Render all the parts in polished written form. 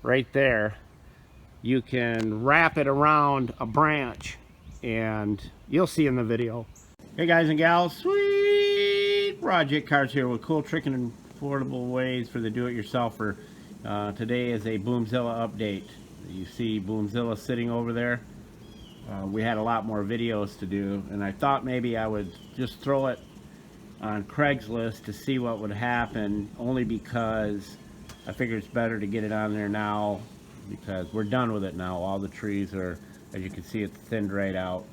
right there, you can wrap it around a branch, and you'll see in the video. Hey guys and gals, sweet project cards here with cool, trick, and affordable ways for the do-it-yourselfer. Today is a Boomzilla update. You see Boomzilla sitting over there. We had a lot more videos to do, and I thought maybe I would just throw it on Craigslist to see what would happen, only because I figure it's better to get it on there now, because we're done with it now. All the trees are, as you can see, it's thinned right out.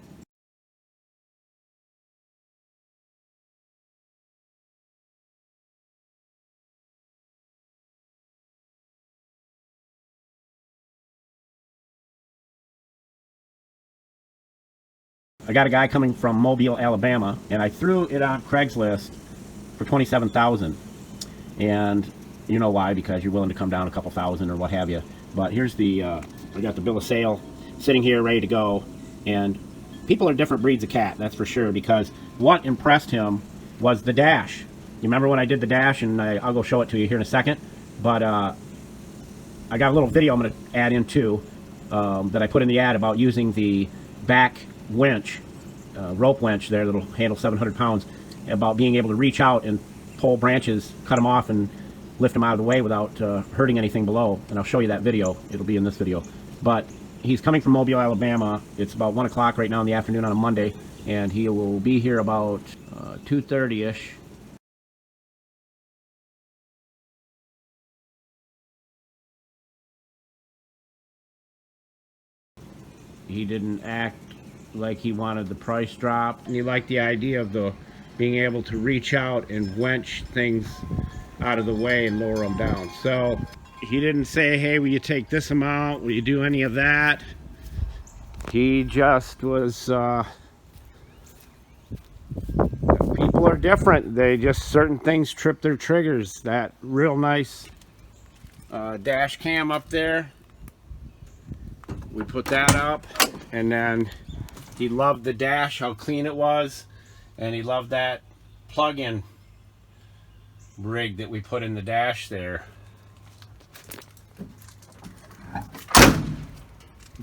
I got a guy coming from Mobile, Alabama, and I threw it on Craigslist for $27,000. And you know why? Because you're willing to come down a couple thousand or what have you. But here's the I got the bill of sale sitting here ready to go. And people are different breeds of cat, that's for sure, because what impressed him was the dash. You remember when I did the dash? And I'll go show it to you here in a second. But I got a little video I'm going to add in too, that I put in the ad about using the back winch, rope winch there that'll handle 700 pounds, about being able to reach out and pull branches, cut them off, and lift them out of the way without hurting anything below. And I'll show you that video. It'll be in this video. But he's coming from Mobile, Alabama. It's about 1 o'clock right now in the afternoon on a Monday, and he will be here about 2:30-ish. He didn't act like he wanted the price drop, and he liked the idea of the being able to reach out and winch things out of the way and lower them down. So he didn't say, hey, will you take this amount, will you do any of that? He just was people are different. They just, certain things trip their triggers. That real nice dash cam up there, we put that up, and then he loved the dash, how clean it was, and he loved that plug-in rig that we put in the dash there.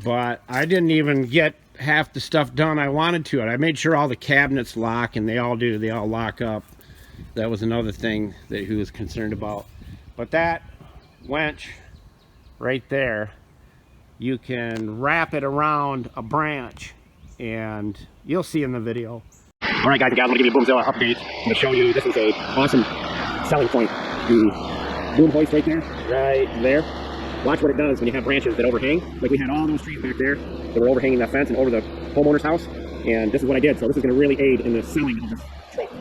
But I didn't even get half the stuff done I wanted to. I made sure all the cabinets lock, and they all do. They all lock up. That was another thing that he was concerned about. But that winch right there, you can wrap it around a branch, and you'll see in the video. All right, guys and gals, I'm going to give you a Boomzilla update. I'm going to show you, this is a awesome selling point. The boom hoist right there. Watch what it does when you have branches that overhang. Like we had all those trees back there that were overhanging that fence and over the homeowner's house. And this is what I did. So this is going to really aid in the selling of this truck.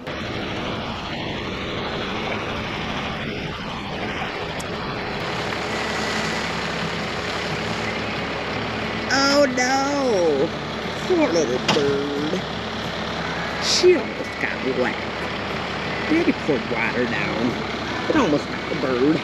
Oh no! Poor little bird. She almost got wet. Daddy poured water down. It almost got the bird.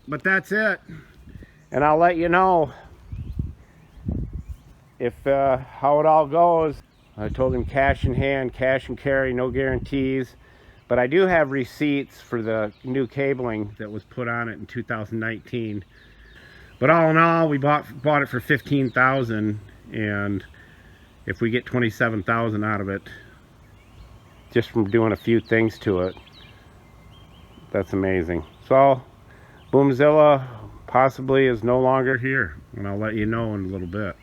But that's it, and I'll let you know if how it all goes. I told him cash in hand, cash and carry, no guarantees, but I do have receipts for the new cabling that was put on it in 2019. But all in all, we bought it for $15,000, and if we get 27,000 out of it just from doing a few things to it, that's amazing. So Boomzilla possibly is no longer here, and I'll let you know in a little bit.